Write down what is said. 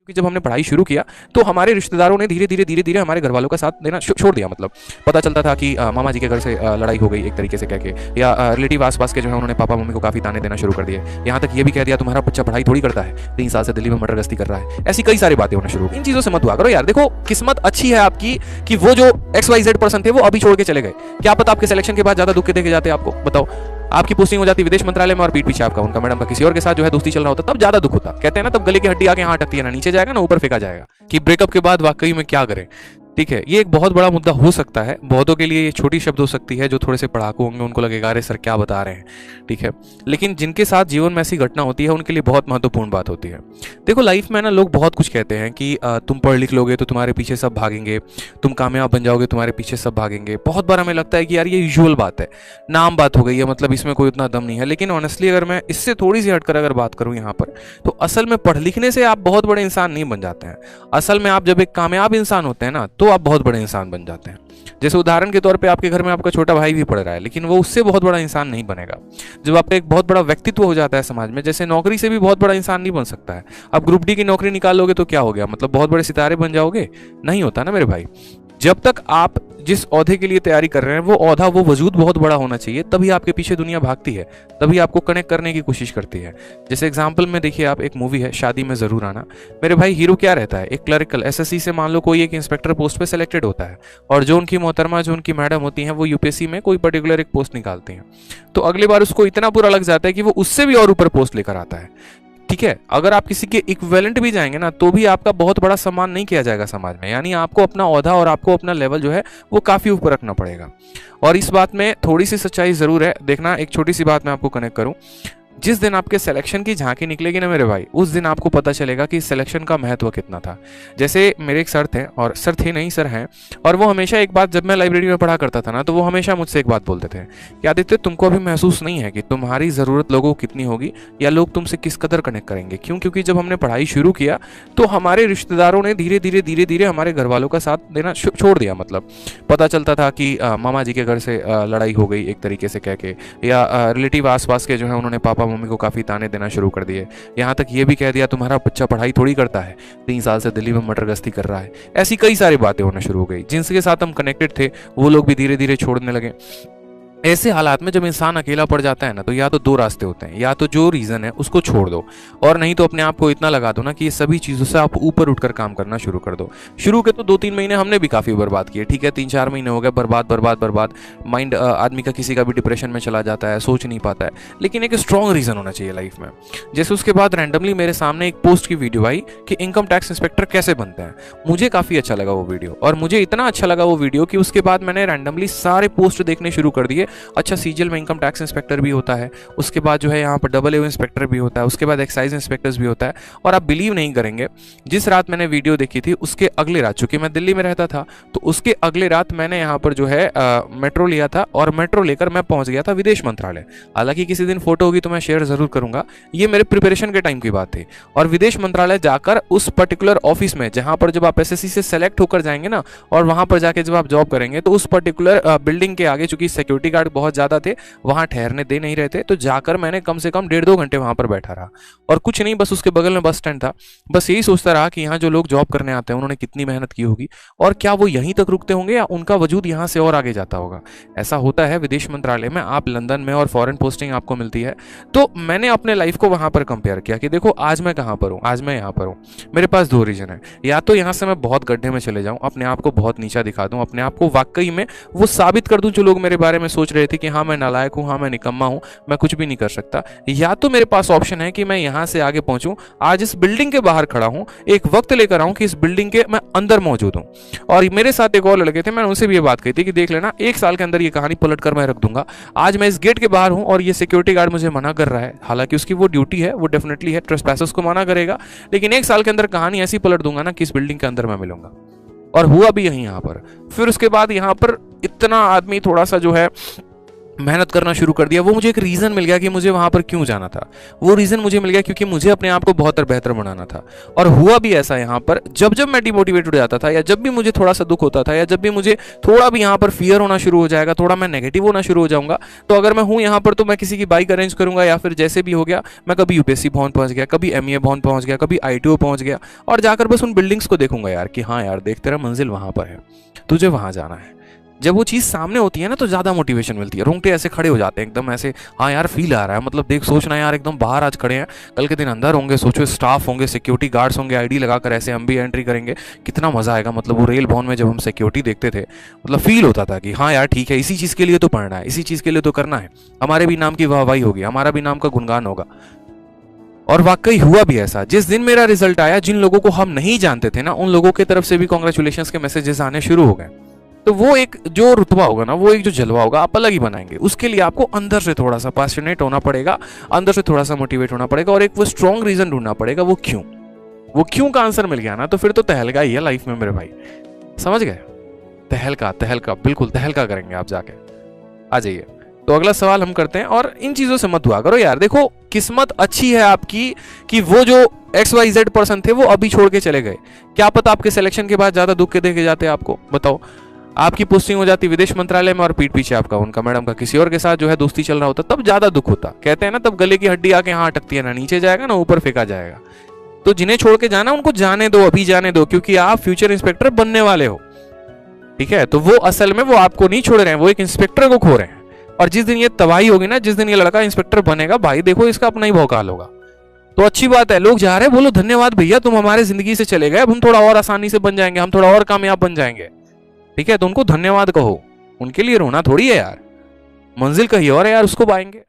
कि जब हमने पढ़ाई शुरू किया तो हमारे रिश्तेदारों ने धीरे धीरे हमारे घर वालों का साथ देना छोड़ दिया। मतलब पता चलता था कि मामा जी के घर से लड़ाई हो गई एक तरीके से कह के, या रिलेटिव आसपास के जो है उन्होंने पापा मम्मी को काफ़ी ताने देना शुरू कर दिए। यहाँ तक ये भी कह दिया तुम्हारा बच्चा पढ़ाई थोड़ी करता है, 3 साल से दिल्ली में मटर गश्ती कर रहा है। ऐसी कई सारी बातें होना शुरू। इन चीज़ों से मत हुआ करो यार। देखो किस्मत अच्छी है आपकी कि वो जो XYZ पर्सन थे वो अभी छोड़ के चले गए। क्या पता आपके सिलेक्शन के बाद ज़्यादा दुख के देखे जाते आपको। बताओ, आपकी पोस्टिंग हो जाती विदेश मंत्रालय में और पीठ पीछे आपका उनका मैडम का किसी और के साथ जो है दोस्ती चल रहा होता, तब ज्यादा दुख होता। कहते हैं ना, तब गले की हड्डी आके यहाँ अटकती है, ना नीचे जाएगा ना ऊपर फेंका जाएगा। कि ब्रेकअप के बाद वाकई में क्या करें। ठीक है, ये एक बहुत बड़ा मुद्दा हो सकता है। बहुतों के लिए ये छोटी शब्द हो सकती है, जो थोड़े से पढ़ाकू होंगे उनको लगेगा अरे सर क्या बता रहे हैं। ठीक है, लेकिन जिनके साथ जीवन में ऐसी घटना होती है उनके लिए बहुत महत्वपूर्ण बात होती है। देखो लाइफ में ना लोग बहुत कुछ कहते हैं कि तुम पढ़ लिख लोगे तो तुम्हारे पीछे सब भागेंगे, तुम कामयाब बन जाओगे तुम्हारे पीछे सब भागेंगे। बहुत बार हमें लगता है कि यार ये यूजुअल बात है, नाम बात हो गई है, मतलब इसमें कोई उतना दम नहीं है। लेकिन ऑनेस्टली अगर मैं इससे थोड़ी सी हटकर अगर बात करूं यहाँ पर, तो असल में पढ़ लिखने से आप बहुत बड़े इंसान नहीं बन जाते हैं। असल में आप जब एक कामयाब इंसान होते हैं ना, तो आप बहुत बड़े इंसान बन जाते हैं। जैसे उदाहरण के तौर पे आपके घर में आपका छोटा भाई भी पढ़ रहा है, लेकिन वो उससे बहुत बड़ा इंसान नहीं बनेगा। जब आपका एक बहुत बड़ा व्यक्तित्व हो जाता है समाज में, जैसे नौकरी से भी बहुत बड़ा इंसान नहीं बन सकता है। अब ग्रुप डी की नौकरी निकाल लोगे तो क्या हो गया, मतलब बहुत बड़े सितारे बन जाओगे? नहीं होता ना मेरे भाई। जब तक आप जिस ओहदे के लिए तैयारी कर रहे हैं वो ओहदा, वो वजूद बहुत बड़ा होना चाहिए, तभी आपके पीछे दुनिया भागती है, तभी आपको कनेक्ट करने की कोशिश करती है। जैसे एग्जांपल में देखिए, आप एक मूवी है शादी में जरूर आना। मेरे भाई हीरो क्या रहता है, एक क्लरिकल SSC से मान लो कोई एक इंस्पेक्टर पोस्ट पे सिलेक्टेड होता है, और जो उनकी मोहतरमा, जो उनकी मैडम होती हैं, वो UPSC में कोई पर्टिकुलर एक पोस्ट निकालती हैं। तो अगली बार उसको इतना बुरा लग जाता है कि वो उससे भी और ऊपर पोस्ट लेकर आता है। ठीक है, अगर आप किसी के इक्विवेलेंट भी जाएंगे ना, तो भी आपका बहुत बड़ा सम्मान नहीं किया जाएगा समाज में। यानी आपको अपना ओहदा और आपको अपना लेवल जो है वो काफी ऊपर रखना पड़ेगा। और इस बात में थोड़ी सी सच्चाई जरूर है। देखना, एक छोटी सी बात मैं आपको कनेक्ट करूं। जिस दिन आपके सिलेक्शन की झांकी निकलेगी ना मेरे भाई, उस दिन आपको पता चलेगा कि सिलेक्शन का महत्व कितना था। जैसे मेरे एक सर थे, और सर थे नहीं सर हैं, और वो हमेशा एक बात, जब मैं लाइब्रेरी में पढ़ा करता था ना, तो वो हमेशा मुझसे एक बात बोलते थे कि आदित्य, तुमको अभी महसूस नहीं है कि तुम्हारी ज़रूरत लोगों को कितनी होगी, या लोग तुमसे किस कदर कनेक्ट करेंगे। क्यों? क्योंकि जब हमने पढ़ाई शुरू किया तो हमारे रिश्तेदारों ने धीरे धीरे हमारे घर वालों का साथ देना छोड़ दिया। मतलब पता चलता था कि मामा जी के घर से लड़ाई हो गई एक तरीके से कह के, या रिलेटिव आसपास के जो है उन्होंने पापा मम्मी को काफ़ी ताने देना शुरू कर दिए। यहाँ तक ये भी कह दिया तुम्हारा बच्चा पढ़ाई थोड़ी करता है, 3 साल से दिल्ली में मटर गश्ती कर रहा है। ऐसी कई सारी बातें होना शुरू हो गई। जिनके साथ हम कनेक्टेड थे वो लोग भी धीरे धीरे छोड़ने लगे। ऐसे हालात में जब इंसान अकेला पड़ जाता है ना, तो या तो 2 रास्ते होते हैं, या तो जो रीज़न है उसको छोड़ दो, और नहीं तो अपने आप को इतना लगा दो ना कि ये सभी चीज़ों से आप ऊपर उठकर काम करना शुरू कर दो। शुरू के तो 2-3 महीने हमने भी काफ़ी बर्बाद किए। ठीक है, 3-4 महीने हो गए बर्बाद। माइंड आदमी का किसी का भी डिप्रेशन में चला जाता है, सोच नहीं पाता है। लेकिन एक स्ट्रॉन्ग रीज़न होना चाहिए लाइफ में। जैसे उसके बाद रैंडमली मेरे सामने एक पोस्ट की वीडियो आई कि इनकम टैक्स इंस्पेक्टर कैसे बनते हैं। मुझे काफ़ी अच्छा लगा वो वीडियो, और मुझे इतना अच्छा लगा वो वीडियो कि उसके बाद मैंने रैंडमली सारे पोस्ट देखने शुरू कर दिए। अच्छा, सीजीएल में इनकम टैक्स इंस्पेक्टर भी होता है, उसके बाद जो है यहाँ पर AA इंस्पेक्टर भी होता है, उसके बाद एक्साइज इंस्पेक्टर्स भी होता है। और आप बिलीव नहीं करेंगे, जिस रात मैंने वीडियो देखी थी उसके अगले रात, चूंकि मैं दिल्ली में रहता था, तो उसके अगले रात मैंने यहाँ पर जो है मेट्रो लिया था, और मेट्रो लेकर मैं पहुंच गया था विदेश मंत्रालय। हालांकि किसी दिन फोटो होगी तो मैं शेयर जरूर करूंगा, ये मेरे प्रिपरेशन के टाइम की बात थी। और विदेश मंत्रालय जाकर उस पर्टिकुलर ऑफिस में, जहां पर जब आप SSC से सेलेक्ट होकर जाएंगे ना, और वहां पर जाके जब आप जॉब करेंगे, तो उस पर्टिकुलर बिल्डिंग के आगे, चूंकि सिक्योरिटी गार्ड बहुत ज्यादा थे, वहां ठहरने दे नहीं रहे थे, तो जाकर मैंने कम से कम 1.5-2 घंटे वहां पर बैठा रहा। और कुछ नहीं, बस उसके बगल में बस स्टैंड था। बस यही सोचता रहा कि यहाँ जो लोग जॉब करने आते हैं उन्होंने कितनी मेहनत की होगी, और क्या वो यहीं तक रुकते होंगे या उनका वजूद यहाँ से और आगे जाता होगा। ऐसा होता है विदेश मंत्रालय में, आप लंदन में, और फॉरेन पोस्टिंग आपको मिलती है। तो मैंने अपने लाइफ को वहां पर कंपेयर किया कि देखो आज मैं कहाँ पर हूँ, आज मैं यहाँ पर हूँ। मेरे पास 2 रीजन है, या तो यहाँ से मैं बहुत गड्ढे में चले जाऊँ, अपने आप को बहुत नीचा दिखा दूं, अपने आप को वाकई में वो साबित कर दूं जो लोग मेरे बारे में सोच रहे थे कि हाँ मैं नालायक हूँ, हाँ मैं निकम्मा हूं, मैं कुछ भी नहीं कर सकता। या तो मेरे पास ऑप्शन है कि मैं यहां से आगे पहुंचूं, आज इस बिल्डिंग के बाहर खड़ा हूं, एक वक्त लेकर आऊं कि इस बिल्डिंग के मैं अंदर मौजूद हूं। और मेरे साथ एक और लड़के थे, मैंने उनसे भी ये बात कही थी कि देख लेना 1 साल के अंदर ये कहानी पलट कर मैं रख दूंगा। आज मैं इस गेट के बाहर हूं और ये सिक्योरिटी गार्ड मुझे मना कर रहा है, हालांकि उसकी वो ड्यूटी है, वो डेफिनेटली है, ट्रेसपैसर्स को मना करेगा, लेकिन 1 साल के अंदर कहानी ऐसी पलट दूंगा ना कि इस बिल्डिंग के अंदर मैं मिलूंगा। और हुआ भी यही यहाँ पर। फिर उसके बाद यहाँ पर इतना आदमी थोड़ा सा जो है मेहनत करना शुरू कर दिया। वो मुझे एक रीज़न मिल गया कि मुझे वहाँ पर क्यों जाना था। वो रीज़न मुझे मिल गया क्योंकि मुझे अपने आप को बहुत बेहतर बनाना था। और हुआ भी ऐसा यहाँ पर, जब जब मैं डिमोटिवेट हो जाता था, या जब भी मुझे थोड़ा सा दुख होता था, या जब भी मुझे थोड़ा भी यहाँ पर फियर होना शुरू हो जाएगा, थोड़ा मैं नेगेटिव होना शुरू हो जाऊंगा, तो अगर मैं हूँ यहाँ पर तो मैं किसी की बाइक अरेंज करूंगा, या फिर जैसे भी हो गया, मैं कभी यूपीएससी भवन पहुंच गया, कभी एमईए भवन पहुंच गया, कभी आईटीओ पहुंच गया, और जाकर बस उन बिल्डिंग्स को देखूंगा यार कि हाँ यार देख तेरा मंजिल वहां पर है, तुझे वहां जाना है। जब वो चीज़ सामने होती है ना तो ज़्यादा मोटिवेशन मिलती है, रोंगटे ऐसे खड़े हो जाते हैं एकदम ऐसे, हाँ यार फील आ रहा है, मतलब देख सोचना यार एकदम बाहर आज खड़े हैं, कल के दिन अंदर होंगे, सोचो स्टाफ होंगे, सिक्योरिटी गार्ड्स होंगे, आईडी लगाकर ऐसे हम भी एंट्री करेंगे, कितना मज़ा आएगा। मतलब वो रेल भवन में जब हम सिक्योरिटी देखते थे, मतलब फील होता था कि हाँ यार ठीक है, इसी चीज़ के लिए तो पढ़ना है, इसी चीज़ के लिए तो करना है, हमारे भी नाम की वाहवाही होगी, हमारा भी नाम का गुणगान होगा। और वाकई हुआ भी ऐसा। जिस दिन मेरा रिजल्ट आया, जिन लोगों को हम नहीं जानते थे ना, उन लोगों की तरफ से भी कॉन्ग्रेचुलेशंस के मैसेजेस आने शुरू हो गए। तो वो एक जो रुतबा होगा ना, वो एक जो जलवा होगा, आप अलग ही बनाएंगे। उसके लिए आपको अंदर से थोड़ा सा पैशनेट होना पड़ेगा, अंदर से थोड़ा सा मोटिवेट होना पड़ेगा, और एक वो स्ट्रॉन्ग रीजन ढूंढना पड़ेगा। वो क्यों का आंसर मिल गया ना, तो फिर तो तहलका ही है लाइफ में मेरे भाई, समझ गए? तहलका बिल्कुल तहलका करेंगे आप जाके। आ जाइए, तो अगला सवाल हम करते हैं। और इन चीजों से मत हुआ करो यार। देखो, किस्मत अच्छी है आपकी कि वो जो XYZ पर्सन थे वो अभी छोड़ के चले गए। क्या पता आपके सिलेक्शन के बाद ज्यादा दुख के देखे जाते आपको, बताओ। आपकी पोस्टिंग हो जाती विदेश मंत्रालय में, और पीठ पीछे आपका उनका मैडम का किसी और के साथ जो है दोस्ती चल रहा होता, तब ज्यादा दुख होता। कहते हैं ना, तब गले की हड्डी आके यहाँ अटकती है, ना नीचे जाएगा ना ऊपर फेंका जाएगा। तो जिन्हें छोड़ के जाना उनको जाने दो, अभी जाने दो, क्योंकि आप फ्यूचर इंस्पेक्टर बनने वाले हो। ठीक है, तो वो असल में वो आपको नहीं छोड़ रहे हैं, वो एक इंस्पेक्टर को खो रहे हैं। और जिस दिन ये तबाही होगी ना, जिस दिन ये लड़का इंस्पेक्टर बनेगा, भाई देखो इसका अपना ही भौकाल होगा। तो अच्छी बात है, लोग जा रहे हैं, बोलो धन्यवाद भैया, तुम हमारे जिंदगी से चले गए, अब हम थोड़ा और आसानी से बन जाएंगे, हम थोड़ा और कामयाब बन जाएंगे। ठीक है, तो उनको धन्यवाद कहो, उनके लिए रोना थोड़ी है यार, मंजिल कहीं और है यार, उसको पाएंगे।